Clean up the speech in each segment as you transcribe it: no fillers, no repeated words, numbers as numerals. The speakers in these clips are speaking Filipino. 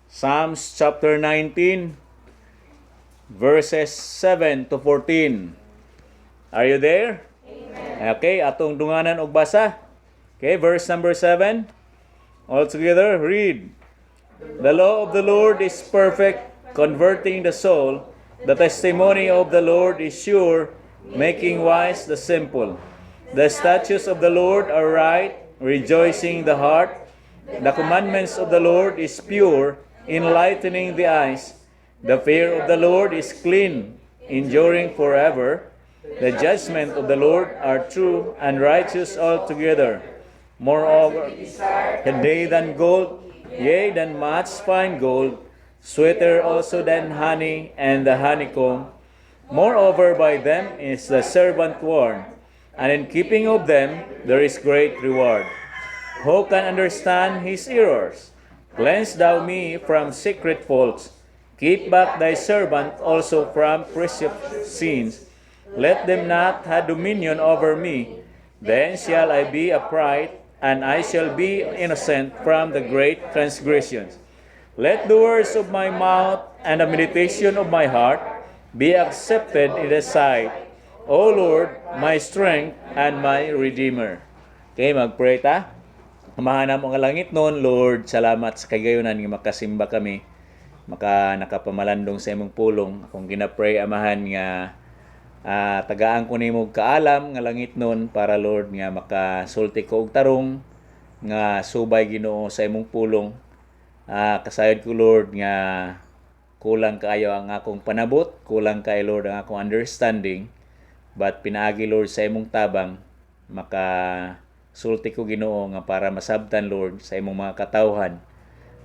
Psalms chapter 19, verses 7 to 14. Are you there? Amen. Okay, atong dunganan og basa. Okay, verse number 7. All together, read. The law of the Lord is perfect, converting the soul. The testimony of the Lord is sure, making wise the simple. The statutes of the Lord are right, rejoicing the heart. The commandments of the Lord is pure, enlightening the eyes. The fear of the Lord is clean, enduring forever. The judgment of the Lord are true and righteous altogether. Moreover, they than gold, yea, than much fine gold, sweeter also than honey and the honeycomb. Moreover, by them is the servant warned, and in keeping of them there is great reward. Who can understand his errors? Cleanse thou me from secret faults. Keep back thy servant also from precious sins. Let them not have dominion over me. Then shall I be upright, and I shall be innocent from the great transgressions. Let the words of my mouth and the meditation of my heart be accepted in thy sight, O Lord, my strength and my Redeemer. Okay, mag-pray ta. Amahan mo nga langit noon, Lord, salamat sa kagayonan nga makasimba kami, nakapamalandong sa imong pulong. Akong ginapray, Amahan, nga tagaan ko nimo kaalam nga langit noon para, Lord, nga makasulti ko og tarong nga subay Ginoo sa imong pulong. Kasayod ko, Lord, nga kulang kaayo ang akong panabot, kulang kay Lord ang akong understanding, but pinaagi, Lord, sa imong tabang makasulti ko Ginoo nga para masabtan, Lord, sa imong mga katawhan.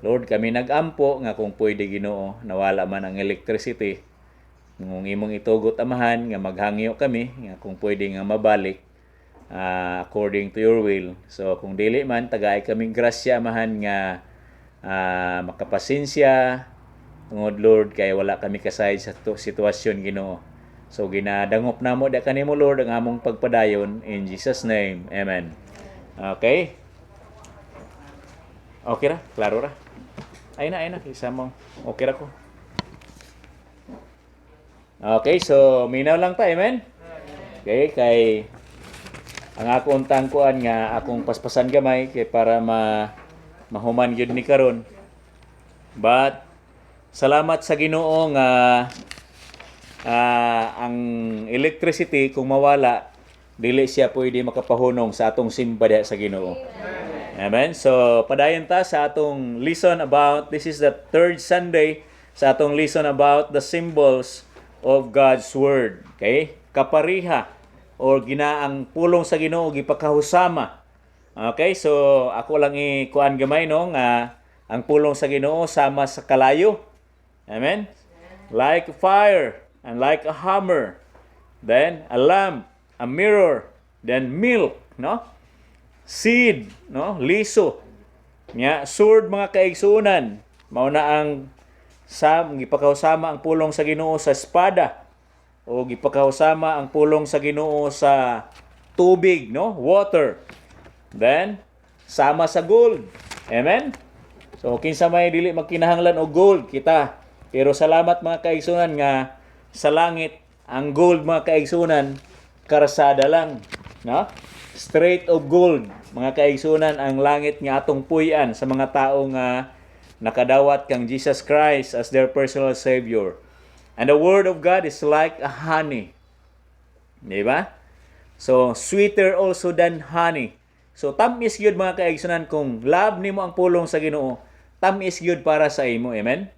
Lord, kami nag-ampo nga kung pwede Ginoo nawala man ang electricity, kung imong itugot, Amahan, nga maghangyo kami nga kung pwede nga mabalik according to your will. So kung dili man, tagay kaming grasya, Amahan, nga makapasensya tungod, Lord, kay wala kami kasayod sa sitwasyon Ginoo. So ginadangop namo da kanimo, Lord, ang among pagpadayon in Jesus name. Amen. Okay? Okay ra? Klaro ra? Ay na, isa mo. Okay ra ko. Okay, so minaw lang ta, amen? Okay, kay ang akong tangkuan nga akong paspasan gamay kay para mahuman gyud ni karon. But salamat sa Ginoo nga ang electricity kung mawala, dili siya pwede makapahunong sa atong simba sa Ginoo. Amen. So padayon ta sa atong lesson about, this is the third Sunday sa atong lesson about the symbols of God's Word. Okay? Kapariha or ginaang pulong sa Ginoo gipakahusama. Okay? So ako lang ikuan gamay no nga ang pulong sa Ginoo sama sa kalayo. Amen? Like fire and like a hammer. Then a lamp, a mirror, then milk, no? Seed, no? Liso. Nya sword, mga kaigsunan. Mao na ang gipakahusama ang pulong sa Ginoo sa espada, o gipakahusama ang pulong sa Ginoo sa tubig, no? Water. Then sama sa gold. Amen. So kinsa may dili magkinahanglan og gold kita, pero salamat mga kaigsunan nga sa langit ang gold, mga kaigsunan, karsada lang, no? Straight of gold, mga kaigsunan, ang langit nga atong puy-an sa mga tao nga nakadawat kang Jesus Christ as their personal Savior. And the Word of God is like a honey. Di ba? So, sweeter also than honey. So, tamis yun, mga kaigsunan, kung love nimo ang pulong sa Ginoo, tamis yun para sa imo. Amen?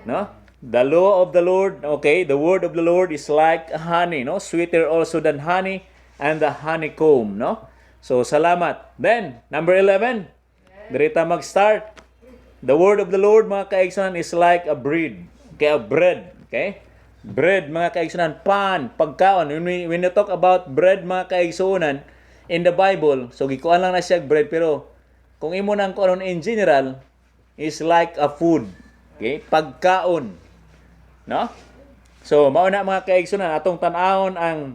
No? The law of the Lord, okay, the Word of the Lord is like a honey, no? Sweeter also than honey and the honeycomb, no? So, salamat. Then, number 11, dirita mag-start. The word of the Lord, mga kaigsunan, is like a bread. Okay, a bread. Okay? Bread, mga kaigsunan, pan, pagkaon. When you talk about bread, mga kaigsunan, in the Bible, so gikuan lang na siya bread, pero kung imo nang kuanon in general, is like a food. Okay? Pagkaon. No? So, mauna mga kaigsunan, atong tan-awon ang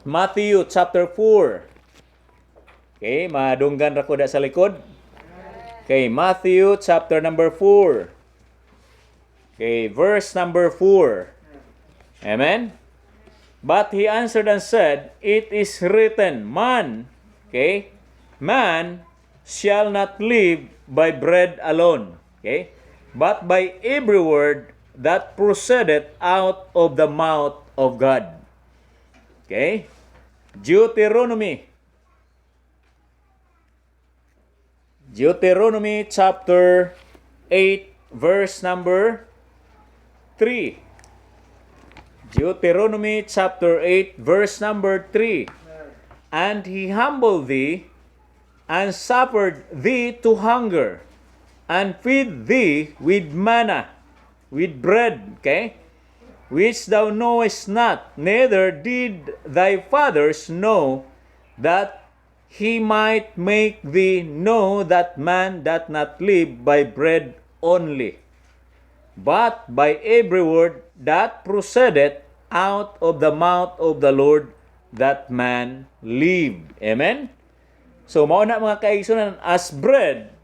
Matthew chapter 4. Okay, madunggan ra ko da sa likod. Okay, Matthew chapter number 4. Okay, verse number 4. Amen? But he answered and said, It is written, man, okay, man shall not live by bread alone, okay, but by every word that proceedeth out of the mouth of God. Okay? Deuteronomy chapter 8, verse number 3. Deuteronomy chapter 8, verse number 3. And he humbled thee, and suffered thee to hunger, and feed thee with manna, with bread, okay? Which thou knowest not, neither did thy fathers know, that he might make thee know that man doth not live by bread only, but by every word that proceedeth out of the mouth of the Lord, that man lived. Amen? So, mao na mga kaigsunan, as bread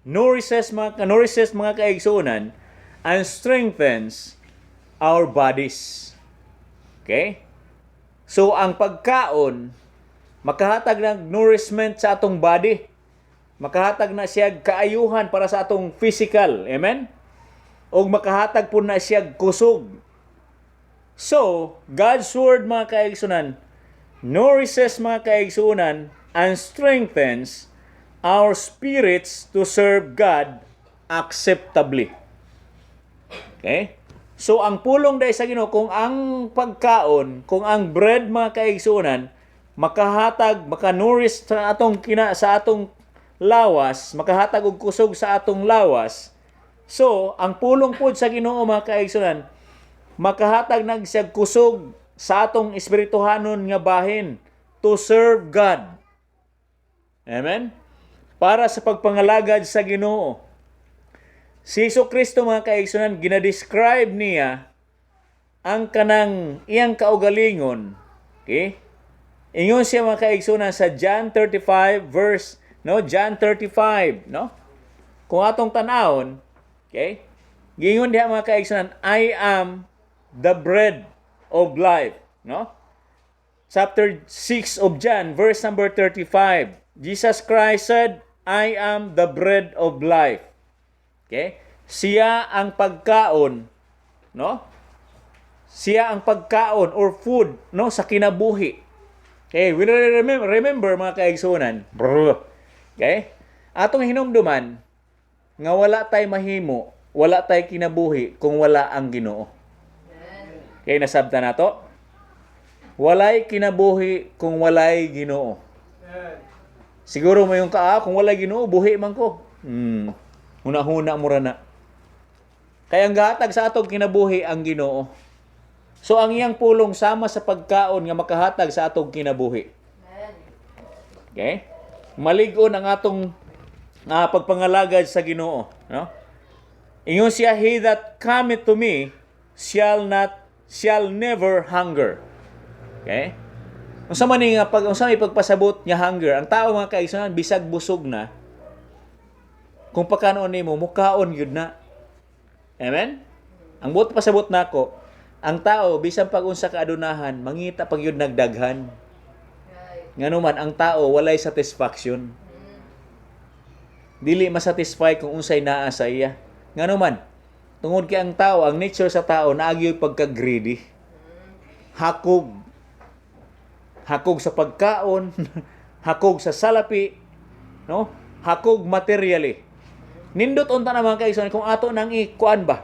nourishes mga kaigsunan and strengthens our bodies. Okay? So, ang pagkaon, makahatag ng nourishment sa atong body. Makahatag na siya kaayuhan para sa atong physical. Amen? O makahatag po na siya kusog. So, God's Word, mga kaigsunan, nourishes mga kaigsunan and strengthens our spirits to serve God acceptably. Okay? So, ang pulong dahil sa Ginoo, kung ang pagkaon, kung ang bread mga kaigsunan, makahatag, makanourish sa atong sa atong lawas, makahatag og kusog sa atong lawas. So, ang pulong pod sa Ginoo mga kaigsunan, makahatag nag siya kusog sa atong espirituhanon nga bahin to serve God. Amen? Para sa pagpangalagad sa Ginoo. Si Jesucristo mga kaigsunan, ginadescribe niya ang kanang iyang kaugalingon. Okay? Ingon siya mga kaigsunan sa John 35 verse, John 35, Kung atong tanawon, okay? Gingon diha mga kaigsunan, I am the bread of life, Chapter 6 of John, verse number 35. Jesus Christ said, I am the bread of life. Okay? Siya ang pagkaon, Siya ang pagkaon or food, sa kinabuhi. Okay, we remember mga kaigsunan. Okay? Atong hinumduman nga wala tay mahimo, wala tay kinabuhi kung wala ang Ginoo. Okay, nasabta nato? Walay kinabuhi kung walay Ginoo. Siguro mo yung kung walay Ginoo, buhi man ko. Huna-huna mo na. Kaya ang gatag sa atong kinabuhi ang Ginoo. So ang iyang pulong sama sa pagkaon nga makahatag sa atong kinabuhi. Okay? Malig-on ang atong pagpangalagad sa Ginoo, Ingon siya, he that cometh to me shall never hunger. Okay? Unsa man nga unsa may pagpasabot nga hunger, ang tao mga kaigsunan bisag busog na, kung pagkanon nimo mukaon gyud na. Amen? Ang buot pasabot nako, ang tao bisan pag unsa ka adunahan, mangita pag gyud nagdaghan. Nganuman ang tao walay satisfaction. Dili masatisfy kung unsay naa sa iya. Nganuman, tungod kay ang tao, ang nature sa tao naagi pagka-greedy. Hakog sa pagkaon, hakog sa salapi, hakog materially. Nindot unta na mga kaigsunan kung ato nang ikuan ba,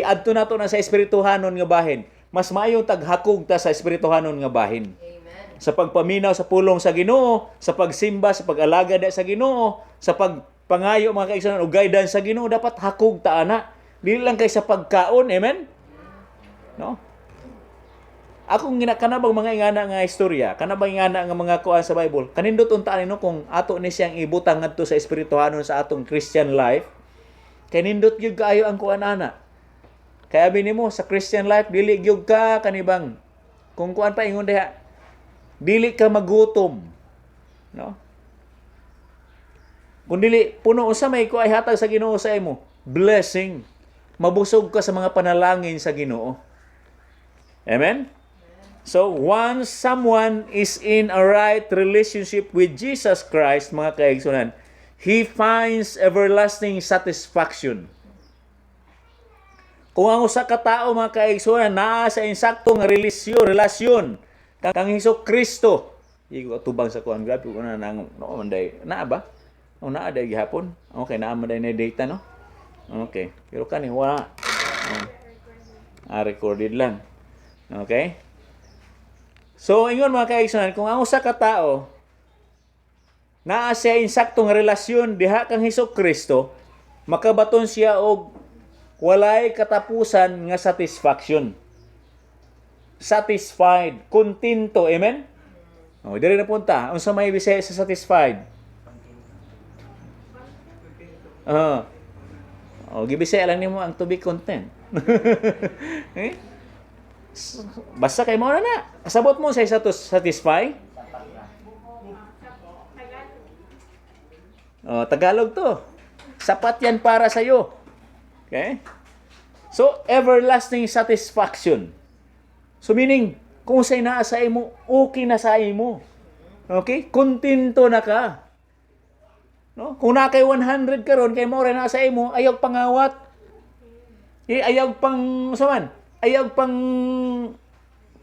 adto nato na sa espirituhanon nga bahin, mas maayo taghakog ta sa espirituhanon nga bahin. Amen. Sa pagpaminaw sa pulong sa Ginoo, sa pagsimba, sa pag-alagad sa Ginoo, sa pagpangayo mga kaigsunan og guidance sa Ginoo, dapat hakog ta ana. Dili lang kay sa pagkaon, amen? Akong kanabang mga ingana nga istorya, kanabang ingana nga mga kuan sa Bible, kanindot unta nino kung ato ni siyang ibutang ngadto sa espirituhanon sa atong Christian life, kanindot gyud kaayo ang kuan ana. Kaya abi nimo sa Christian life dili gyud ka kanibang kung kuan pa ingon diha, dili ka magutom, Kung dili puno unsa may kuay hatag sa Ginoo sa imo, blessing. mabusog ka sa mga panalangin sa Ginoo. Amen? So, once someone is in a right relationship with Jesus Christ, mga kaigsunan, he finds everlasting satisfaction. Kung ang usa ka tawo, mga kaigsunan, naa sa insaktong relasyon kang Hesus Kristo, igo tubang sa kuan, grabe ko na nang no manday na ba? O naa day gihapon. Okay, naa man day na data, no? Okay. Pero kani wala. Recorded lang. Okay? So, ingon mga kaigsunan, kung ang usa ka tawo naa siya insaktong relasyon diha kang Hesus Kristo, makabaton siya og walay katapusan nga satisfaction. Satisfied, kontento, amen? Oh, diri na punta. Unsa may Bisaya sa satisfied? Gibisaya lang nimo ang to be content. Eh? Basta kay mo na. Kasabot mo sa satisfy? Tagalog to. Sapat yan para sa iyo. Okay? So, everlasting satisfaction. So, meaning, kung sa'y naa sa imo, okay na sa imo. Okay? Kontento na ka. No? Kung na kay 100 karon kay mo rin na sa imo, ayaw pangawat. Ayaw pang, saman? Ayaw pang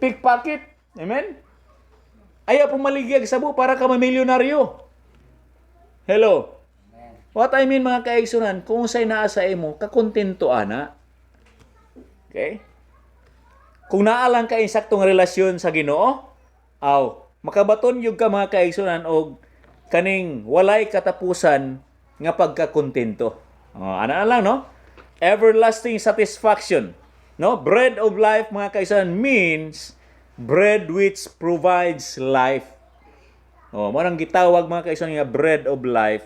pickpocket. Amen? Ayaw pang maligyan sa buo para ka mamilyonaryo. Hello? What I mean mga kaigsunan, kung sa'y naa sa imo, kakontento ana. Okay? Kung naalang ka insaktong relasyon sa Ginoo, makabaton yung ka mga kaigsunan og kaning walay katapusan nga pagkakontento. Ana lang, no? Everlasting satisfaction. No? Bread of life, mga kaigsunan, means bread which provides life. Mo nang gitawag mga kaigsunan nga bread of life.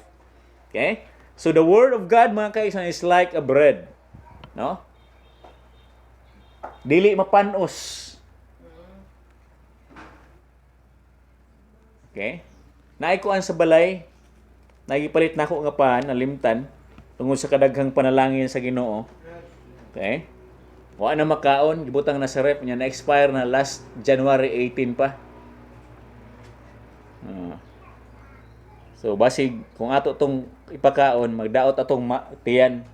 Okay? So the word of God, mga kaigsunan, is like a bread. No? Dili mapanos. Okay? Naikuan sa balay, nagipalit na ako nga paan, nalimtan, tungod sa kadaghang panalangin sa Ginoo. Okay? Wa na makaon, gibutang na sa rep niya, na-expire na last January 18 pa. So, basig, kung ato tong ipakaon, magdaot atong tiyan.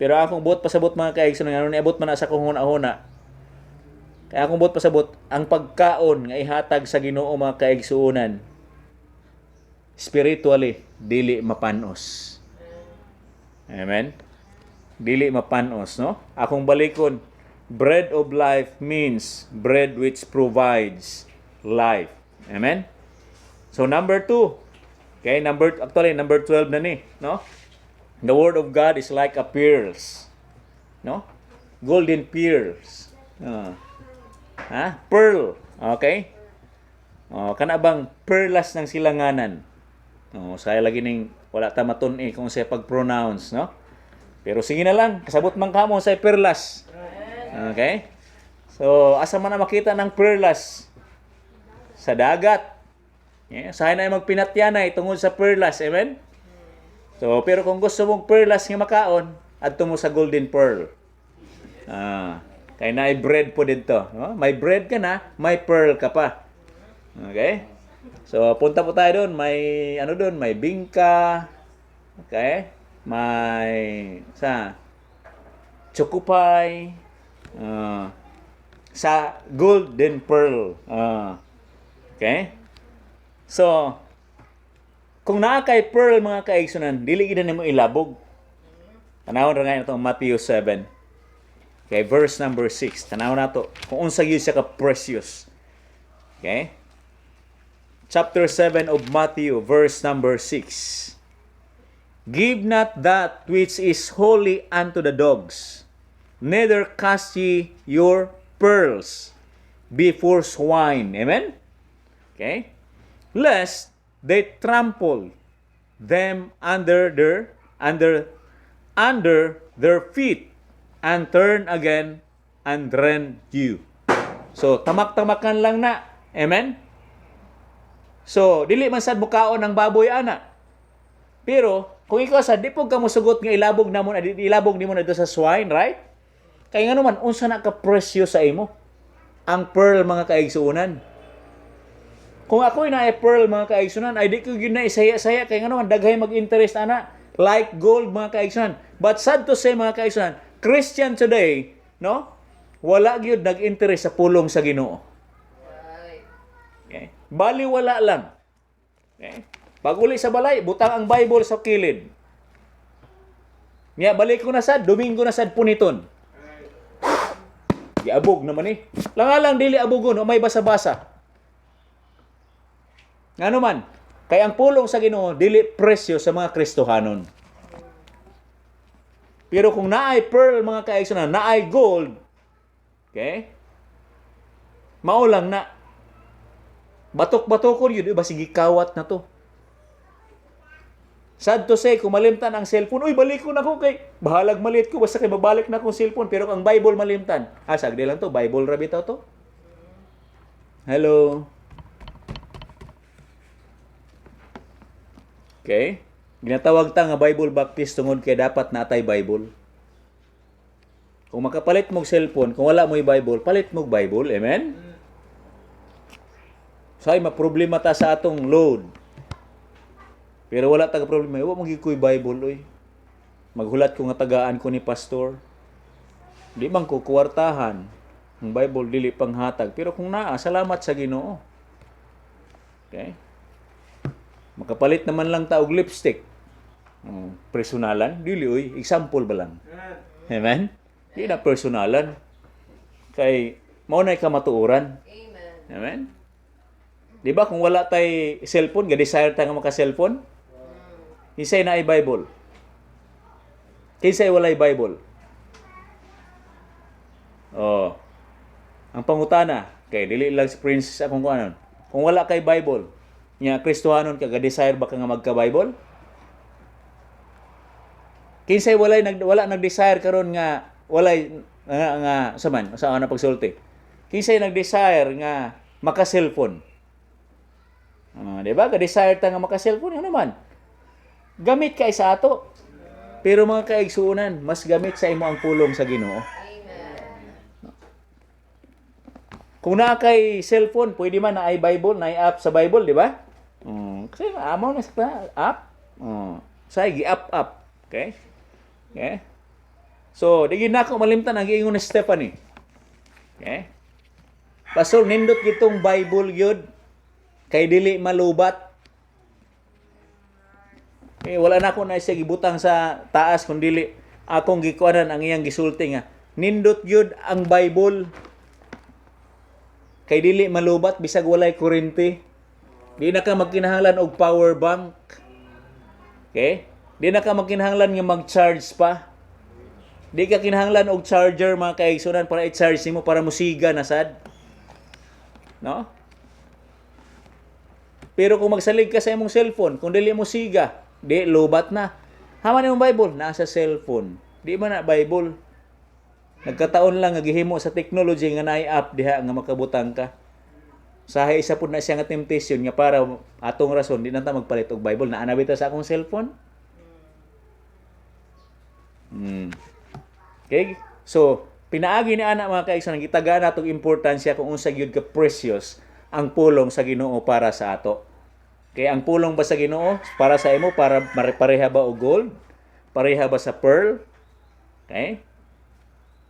Pero akong buot pasabot mga kaigsunan, nga niabot man na sa kong huna-huna. Kaya akong buot pasabot, ang pagkaon nga ihatag sa Ginoo mga kaigsunan, spiritually, dili mapanos. Amen? Dili mapanos, no? Akong balikon, bread of life means bread which provides life. Amen? So, number 2. Okay, number 12 na ni, no? The word of God is like a pearls. No? Golden pearls. Pearl. Okay? Kana bang perlas ng silanganan? Saya lagi ning wala ta matun-i kung sa pag-pronounce, no? Pero sige na lang, kasabot man kamo sa perlas. Okay? So, asa man na makita ng perlas? Sa dagat. Yeah, sahay na magpinatyanay tungod sa perlas, amen? So, pero kung gusto mong perlas nga makaon, adto mo sa golden pearl. Kay na bread po dito, no? May bread ka na, may pearl ka pa. Okay? So, punta po tayo doon, may may bingka. Okay? May chokupay. Sa golden pearl. Okay? So, kung naa kay pearl mga kaigsunan, dili gid nimo ilabog. Tanawon ra nga ito Matthew 7. Okay, verse number 6. Tanawon nato kung unsa gyud siya ka precious. Okay? Chapter 7 of Matthew, verse number 6. Give not that which is holy unto the dogs, neither cast ye your pearls before swine. Amen? Okay? Lest they trample them under their feet and turn again and rend you. So, tamak-tamakan lang na. Amen? So, dili man sad mukaon ang baboy ana. Pero, Kung ikaw sad di pug ka mosugot nga ilabog nimo na dito sa swine, right? Kay nga naman unsa na ka presyo sa imo? Ang pearl mga kaigsuonan. Kung ako'y na pearl mga kaigsuonan, ay di ko gyud na isaya-saya kay nga naman daghay mag-interest ana like gold mga kaigsuonan. But sad to say mga kaigsuonan, Christian today, no? Wala gyud nag-interest sa pulong sa Ginoo. Okay? Bali wala lang. Okay? Pag uli sa balay, butang ang Bible sa kilid. Niya balik ko na sad, Domingo na sad puniton. Giabog naman eh. Lang dili abugon, o may basa-basa. Ngano man, kay ang pulong sa Ginoo dili presyo sa mga Kristohanon. Pero kung naay pearl mga kaigsuonan, naay gold, okay? Mao lang na batok-batokon yun, iba sige kawat na to. Sad to say, kung malimtan ang cellphone, uy, balik ko na ko kay bahalag malit ko, basta kay mabalik na akong cellphone, pero ang Bible malimtan. Sagdi lang to, Bible ra bitaw to. Hello. Okay? Ginatawag ta nga Bible baptist tungod kay dapat natay Bible. Kung makapalit mong cellphone, kung wala mo'y Bible, palit mong Bible. Amen? Say, maproblema ta sa atong load. Pero wala taga problema. Iwa mong gikoy Bible, oy. Maghulat ko nga tagaan ko ni pastor. Di man ko kuwartahan. Ang Bible dili panghatag. Pero kung naa, salamat sa Ginoo. Okay? Makapalit naman lang ta og lipstick. Personalan, dili oy, example ba lang. Amen? Di na personalan. Kay mao nay kamatuoran. Amen. Amen? Di ba kung wala tay cellphone, ga-desire ta nga maka-cellphone? Kinsay na ay Bible? Kinsay walay Bible? Oh. Ang pangutana, kay dili lang si Prince akong kuanon. Kung wala kay Bible, nya Kristohanon ka, ga-desire ba ka nga magka-Bible? Kinsay wala nag-desire karon nga walay nga saman sa ana pagsulti. Kinsay nag-desire nga maka-cellphone? Di ba? Ga-desire ta nga maka-cellphone ano man. Gamit kay sa ato. Pero mga kaigsuonan, mas gamit sa imo ang pulong sa Ginoo. Kung na kay cellphone, pwede man na ay Bible, na ay app sa Bible, di ba? Kasi amaw na sa app. Say gi-up. Okay? Okay? So, di na ako malimtan ang giingon ni Stephanie. Okay? Pastor, nindot gitong Bible gyud kay dili malubat. Wala na ako na siya gibutang sa taas kung dili akong gikuanan ang iyang gisulti nga. Nindot gyud ang Bible kay dili malubat bisag walay kuryente. Di na ka magkinahanglan og power bank. Okay? Di na ka magkinahanglan nga mag-charge pa. Di ka kinahanglan og charger mga kaigsunan para i-charge nimo para musiga na sad. No? Pero kung magsalig ka sa imong cellphone, kung dili mo siga, di lobat na. Haman imong Bible nasa cellphone. Di man na Bible. Nagkataon lang nga gihimo sa technology nga naay app diha nga makabutang ka. Sahay isa pud na siya nga temptation nga para atong rason di na ta magpalit og Bible na anabita sa akong cellphone. Okay? So, pinaagi ni ana mga kaigsunan gitagaan natong importansya kung unsa gyud ka precious ang pulong sa Ginoo para sa ato. Kaya ang pulong ba sa Ginoo para sa imo para pareha ba og gold? Pareha ba sa pearl? Okay?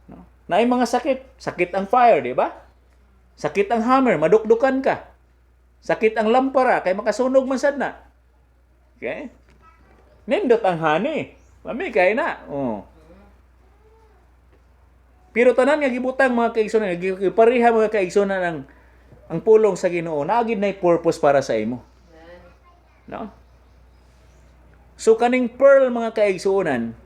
No. Naay mga sakit ang fire, di ba? Sakit ang hammer, madukdukan ka. Sakit ang lampara kay makasunog man sad na. Okay? Nindot ang hani. Mami kay na. Oh. Pero tanan nga gibutang mga kaigsunan, pareha mga kaigsunan ang pulong sa Ginoo, naagid na purpose para sa imo. No? So kaning pearl mga kaigsuonan,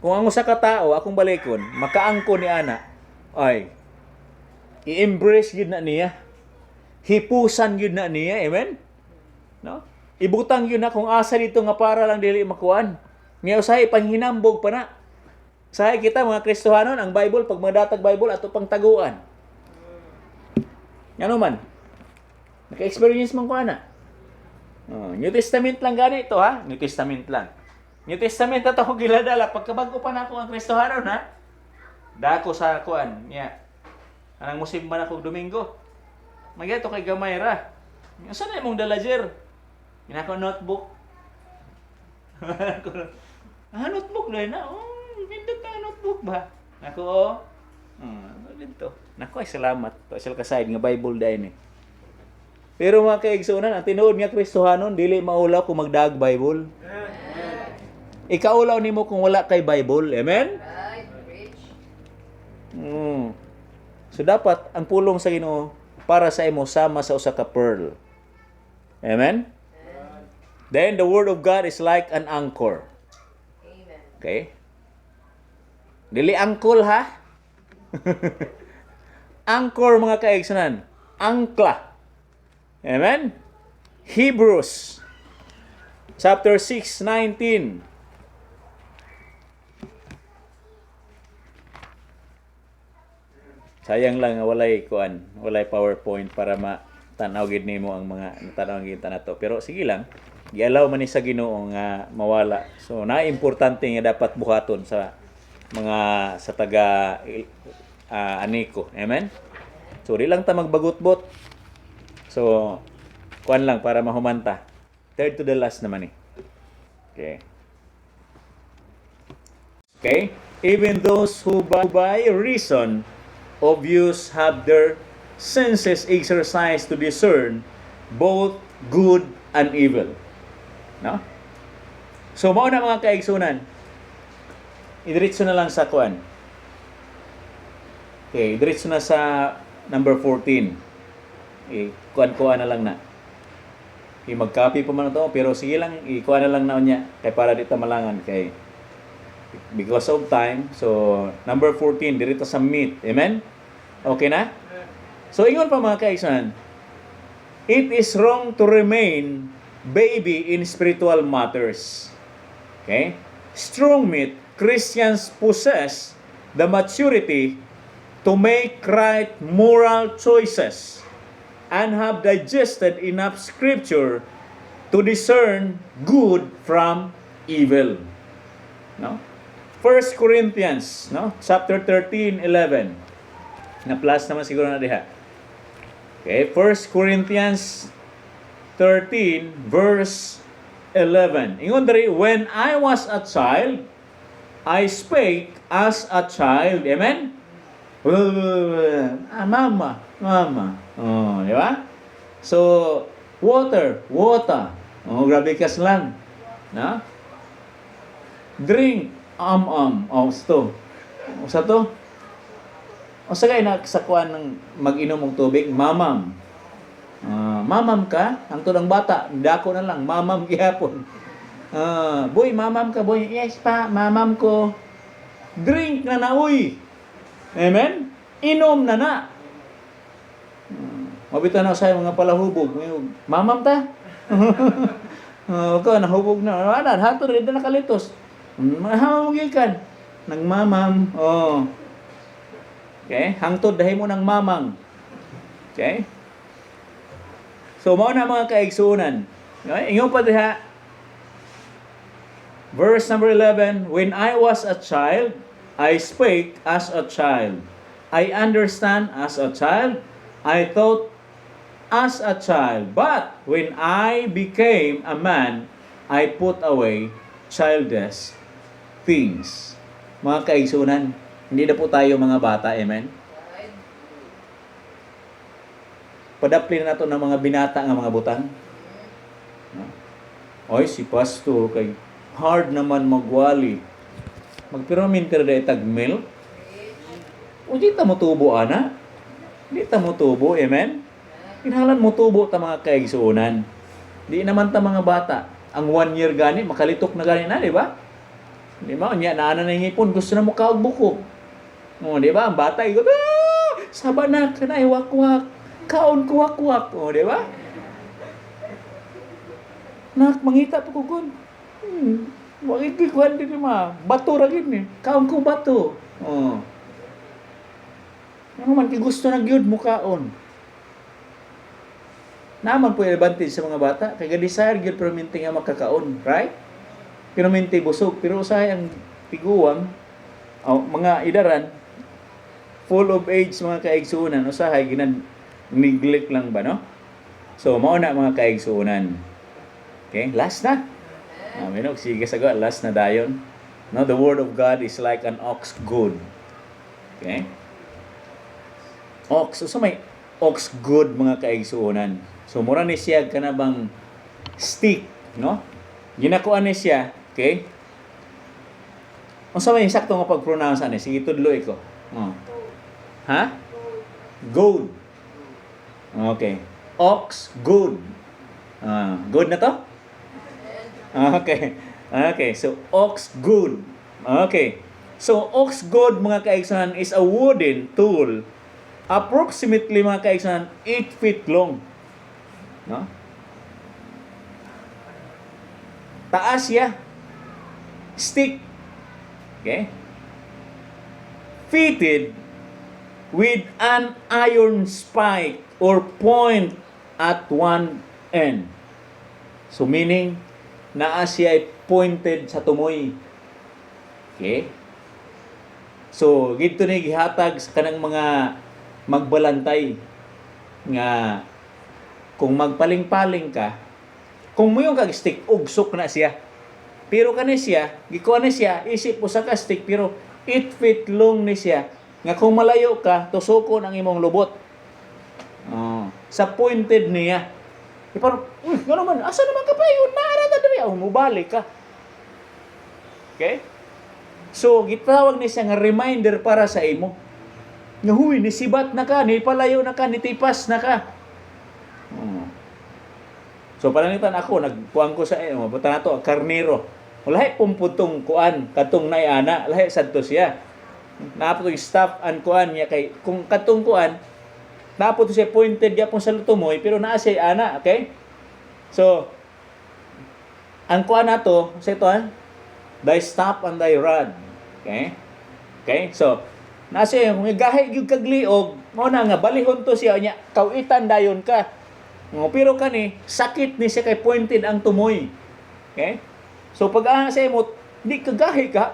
kung ang usa ka tawo akong balikon, makaangko ni ana, ay i-embrace gyud na niya. Hipusan gyud na niya, amen? No? Ibutang gyud na kung asa dito nga para lang dili makuan. Niya usahay panghinambog pa na. Sahay kita mga Kristohanon, ang Bible pag madatag Bible ato pang taguan. Ano man? Naka-experience man ko ana. New Testament lang gani ito ha? New Testament lang. New Testament ato ko giladala pagkabago pa nako ang Kristohanon ha. Dako sa kuan niya. Anang musimba na kog Domingo. Magato kay gamay ra. Unsa na imong dala jer? Ginako notebook. Notebook na. Pindot ka notebook ba? Nako, dito. Nako, ay salamat. Pasal kasayad nga Bible dahil Pero mga kaigsunan, ang tinuod nga Kristohanon, dili maulaw kung magdaag Bible. Ikaulaw nimo kung wala kay Bible. Amen? So dapat, ang pulong sa Ginoo para sa imo sama sa usa ka pearl. Amen? Then the Word of God is like an anchor. Okay? Dili angkol ha? Anchor mga kaigsunan. Angkla. Amen? Hebrews chapter 6:19. Sayang lang walay PowerPoint para tanaw gid nimo ang mga tanaw gid nato. Pero sige lang, gialaw man ni sa Ginoo nga mawala. So importante nga dapat buhaton sa mga sa taga aniko. Amen. So di lang ta magbagot-bot. So kuan lang para mahumanta. Third to the last naman Okay. Okay? Even those who by reason of use have their senses exercised to discern both good and evil. No? So, mao na mga kaigsunan. Idiretso na lang sa kuan. Okay, idiretso na sa number 14. Kuan-kuan na lang na. Mag-copy pa man ito, pero sige lang, ikuha na lang na niya. Kaya para dito malangan. Kay because of time. So, number 14, dito sa meat. Amen? Okay na? So, ingon pa mga kaigsunan. It is wrong to remain baby in spiritual matters. Okay? Strong meat, Christians possess the maturity to make right moral choices and have digested enough scripture to discern good from evil. No? 1 Corinthians, chapter 13:11. Na plus naman siguro na diha. Okay, 1 Corinthians 13 verse 11. Ingon diri, when I was a child, I spake as a child. Amen? Mama. Oh, di ba? So, water. Oh, grabe kas lang. Na? Drink. Oh, sto. Sa to? O sa kaya nagsakuan ng mag-inom ng tubig, mamam. Mamam ka? Ang tunang bata, dako na lang, mamam gihapon. Boy, mamam ka, boy. Yes pa, mamam ko. Drink na na, uy. Amen? Inom na na. Mabita na sa mga palahubog. Mamam ta? Okay, nahubog na. Ano, hato rin na nakalitos. Mahamamugilkan. Nang mamam. Oh. Okay? Hangtod dahil mo ng mamang. Okay? So, mao na mga kaigsunan. Okay? Ingon pa diha. Verse number 11. When I was a child, I spake as a child. I understand as a child. I thought as a child. But when I became a man, I put away childish things. Mga kaigsunan, hindi na po tayo mga bata, amen? Padaplin na ito ng mga binata ng mga butang. Oy, si pastor, kay hard naman magwali. Magpiraminter da itag milk. O di ta mo tubo, ana? Di ta mo tubo, amen? Kinahanglan mo tubo ta mga kaigsunan. Di naman ta mga bata. Ang 1 year gani, makalitok na gani na, di ba? Di ba? Nya naana na ngipon, gusto na mo kaog buko. O, di ba? Ang bata, ikot, saba na, kanay, wakwak. Kaon ko wakwak. O, di ba? Nak, mangita pa ko kun. Wakit kikuhan din ma. Bato ragin eh. Kaon ko bato. O. Ano man, gusto na gyud mo kaon. Naman po yung advantage sa mga bata. Kaya desire gyud pero minti nga makakaon. Right? pero minti busog. Pero usahay ang tiguwang, mga idaran, full of age mga kaigsuunan, usahay neglect lang ba, no? So, mauna mga kaigsuunan. Okay, last na. Minog, sige sagot, last na dayon. No, the word of God is like an ox goad. Okay? Ox, so may ox goad mga kaigsuunan. So, mura ni siya kanabang stick, no? Ginakuan ni siya, okay? Unsa may sakto nga pag-pronounce ani? Sige tudloy ko. Ha? Goad. Okay. Ox goad. Good na to? Okay. Okay, so ox goad. Okay. So ox goad mga kaigsunan is a wooden tool approximately mga kaigsunan 8 feet long. No? Taas siya. Stick. Okay? Fitted with an iron spike or point at one end. So meaning, naa siya ay pointed sa tumoy. Okay? So, gito ni gihatag sa kanang mga magbalantay nga kung magpaling-paling ka, kung mo yung kag-stick, ugsok na siya. Pero kani siya, gikuha na siya, isip mo sa ka-stick, pero 8 feet long ni siya, nga kung malayo ka, tusukon ang imong lubot. Sa pointed niya. Parang, gano'n man, asa naman ka pa yun? Naarata na rin. Mubalik ka. Okay? So, gitawag ni siya nga reminder para sa imo. Nga, huy, nisibat na ka, nipalayo na ka, nitipas na ka. So, palangitan ako, nagkuhan ko sa imo, buta na to, karnero. Lahi pumputong kuan, katong naiana, lahi sadto siya. Napot yung staff and kuan niya kay, kung katong kuan, napot siya pointed yapon sa lutumoy, pero naa siya ana, okay? So, ang kuan nato, sa ito thy staff and thy rod. Okay? Okay? So, nasa yung gahi yung kagliog, mo na nga, balihon to siya, niya, kawitan dayon ka. Pero kani, sakit ni siya kay pointed ang tumoy. Okay? So, pag sa imo, di kagahi ka,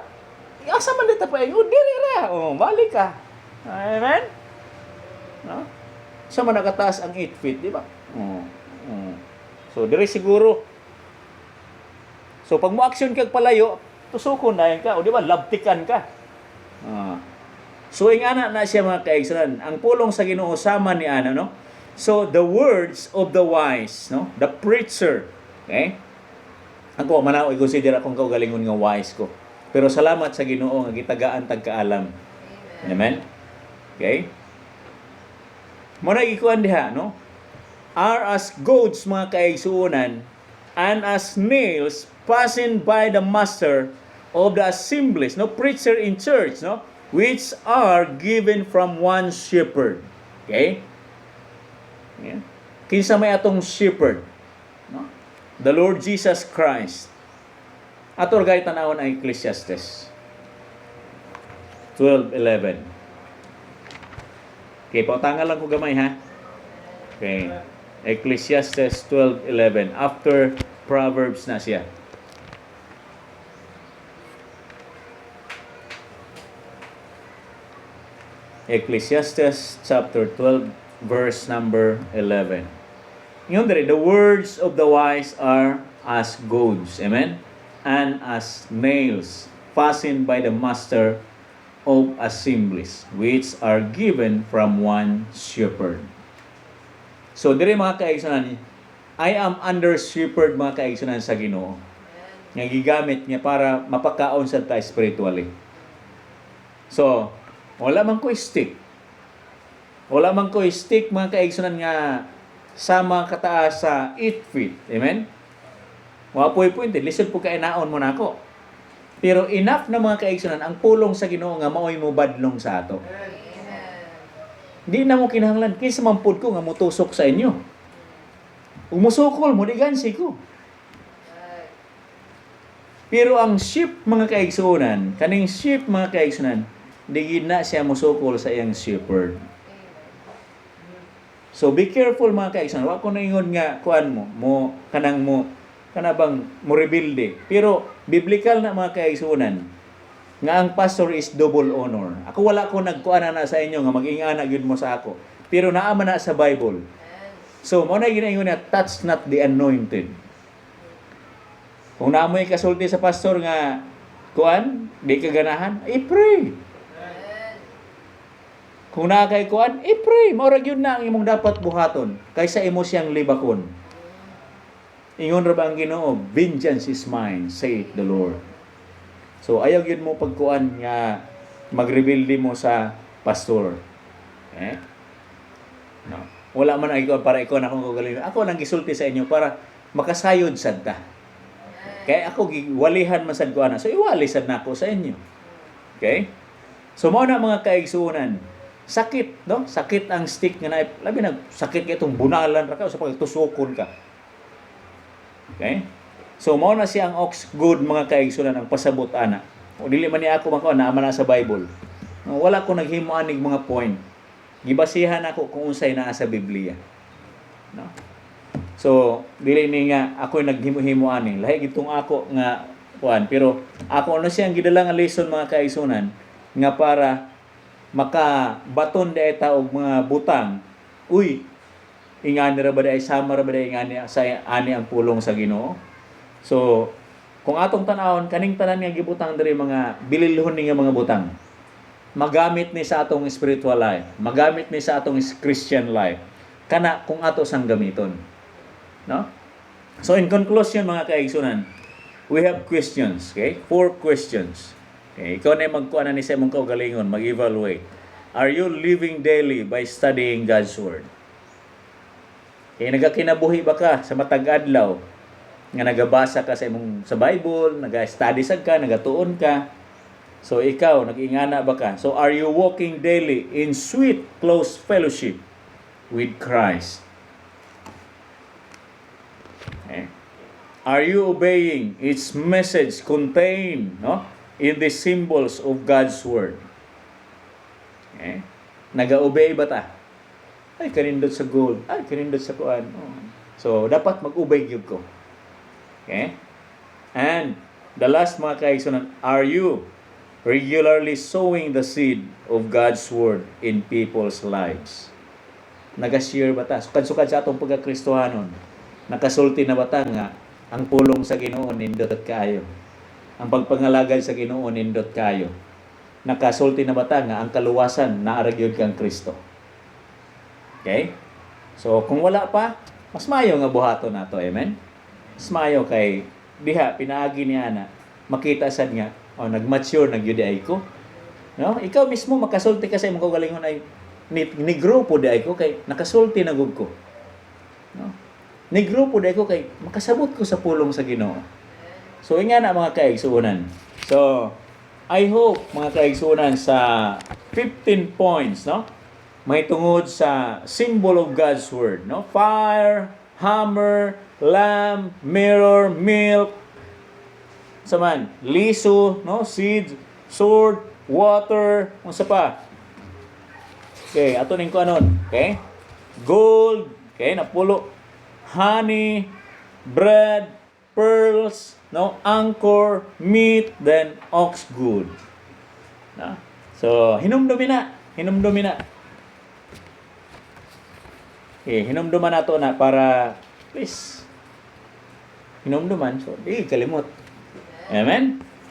asa man dito pa yung, dili ra, balik ka. Amen? No? Sa man nakataas ang 8 feet, di ba? So, diri siguro. So, pag mo action kag palayo, tusukon na yan ka, o di ba, labtikan ka. So, ingana na siya mga kaigsunan. Ang pulong sa Ginoo sama ni ana, no? So, the words of the wise, no? The preacher, okay? Ako, manaw, i-consider akong kaugalingon nga wise ko. Pero salamat sa Ginoo nga gitagaan tagkaalam. Amen? Okay? Muna ikuan diha, no? Are as goats mga kaigsuunan, and as nails passing by the master of the assemblies, no? Preacher in church, no? Which are given from one shepherd. Okay? Yeah. Kinsa may atong shepherd, no? The Lord Jesus Christ. Ato gay tanawon ang Ecclesiastes 12:11. Okay, pautangan lang ko gamay ha. Okay. Ecclesiastes 12:11 after Proverbs na siya. Ecclesiastes chapter 12 verse number 11. Yun dere, the words of the wise are as goads, amen? And as nails fastened by the master of assemblies, which are given from one shepherd. So dere mga kaigsunan, I am under shepherd mga kaigsunan sa Ginoo. Nga gigamit niya para mapakaon sa ta spiritually. So, wala man ko stick. Wala man ko stick mga kaigsunan nga sama kataas sa 8 feet. Amen? Wapoy po hindi. Listen po kainaon mo na ako. Pero enough na mga kaigsunan ang pulong sa Ginoo nga maoy mo badlong sa ato. Di na mo kinahanglan. Kinsa mampud ko nga mutusok sa inyo. Umusukol mo, di gansi ko. Pero ang sheep mga kaigsunan, kaning sheep mga kaigsunan, di na siya musukol sa iyang shepherd. So be careful mga kaigsunan. Wa ko na ingon nga kuan mo kanang mo kana bang morebilde. Pero biblical na mga kaigsunan nga ang pastor is double honor. Ako wala ko nagkuana na sa inyo nga mag-ingana gyud mo sa ako. Pero naa man na sa Bible. So mo na ginaingon na touch not the anointed. Kung naamoy kasulti sa pastor nga kuan, di ka ganahan, i-pray. Kung naa kay kuan, i-pray. Mao ra gyud na ang imong dapat buhaton kaysa imo siyang libakon. Ingon ra ba ang Ginoo, vengeance is mine, saith the Lord. So ayaw gyud mo pagkuan nga magrebelde mo sa pastor. No. Wala man ay para ikaw na akong kagaling. Ako nang gisulti sa inyo para makasayod sad ta. Kaya ako giwalihan man sad ko ana. So iwali sad nako sa inyo. Okay? So mao na mga kaigsuonan. Sakit, no? Sakit ang stick nga na labi na sakit kay itong bunalan ra ka sa pagtusokon ka. Okay? So mao na siya ang ox good mga kaigsuonan ang pasabot ana. O dili man ni ako mako na na sa Bible. Wala ko naghimo anig mga point. Gibasihan ako kung unsay naa sa Biblia. No? So, dili ni nga ako naghimo-himo ani. Lahi gitong ako nga kuan, pero ako ano siyang gidala nga lesson mga kaigsunan nga para makabaton di ta og mga butang. Uy, ingani ra ba di sama ra ba di ingani sa ani ang pulong sa Ginoo? So, kung atong tan-awon kaning tanan nga gibutang diri mga bililhon ni nga mga butang. Magamit ni sa atong spiritual life, magamit ni sa atong Christian life. Kana kung ato sang gamiton. No? So in conclusion mga kaigsunan, we have questions, okay? 4 questions. Okay, ikaw na magkuan ni sa imong kaugalingon, mag-evaluate. Are you living daily by studying God's word? Okay, nagakinabuhi ba ka sa matag adlaw nga nagabasa ka sa imong sa Bible, naga-study sad ka, nagatuon ka? So ikaw, nag-ingana ba ka? So are you walking daily in sweet, close fellowship with Christ? Okay. Are you obeying its message contained in the symbols of God's Word? Okay. Naga-obey ba ta? Ay, kanindot sa gold. Ay, kanindot sa kuan. Oh. So, dapat mag-obey yun ko. Okay? And, the last mga kaigsunan, are you regularly sowing the seed of God's Word in people's lives? Nag-share ba ta? Sukad-sukad sa atong pagkakristohanon. Nakasulti na ba ta nga ang pulong sa Ginoo nindot kayo? Ang pagpangalagad sa Ginoo nindot kayo? Nakasulti na ba ta nga ang kaluwasan naa ra gyud kang Kristo? Okay? So kung wala pa, mas mayo nga buhaton nato, amen? Mas mayo kay diha pinaagi niya na makita sad nga nag-mature na gyud ay ko. No? Ikaw mismo makasulti ka sa imong kaugalingon ay ni grupo di ay ko kay nakasulti na gud ko. No? Ni grupo di ay ko kay makasabot ko sa pulong sa Ginoo. So inga na mga kaigsuonan. So I hope mga kaigsuonan sa 15 points, no? May tungod sa symbol of God's word, no? Fire, hammer, lamb, mirror, milk, saman, liso, no? Seed, sword, water, unsa pa? Okay, ato ning kuanon, okay? Gold, okay, napulo. Honey, bread, pearls, no? Anchor, meat, then ox good. No? So, hinumdumi na. Okay, hinumduman nato na para please hinumduman so di kalimot. Amen.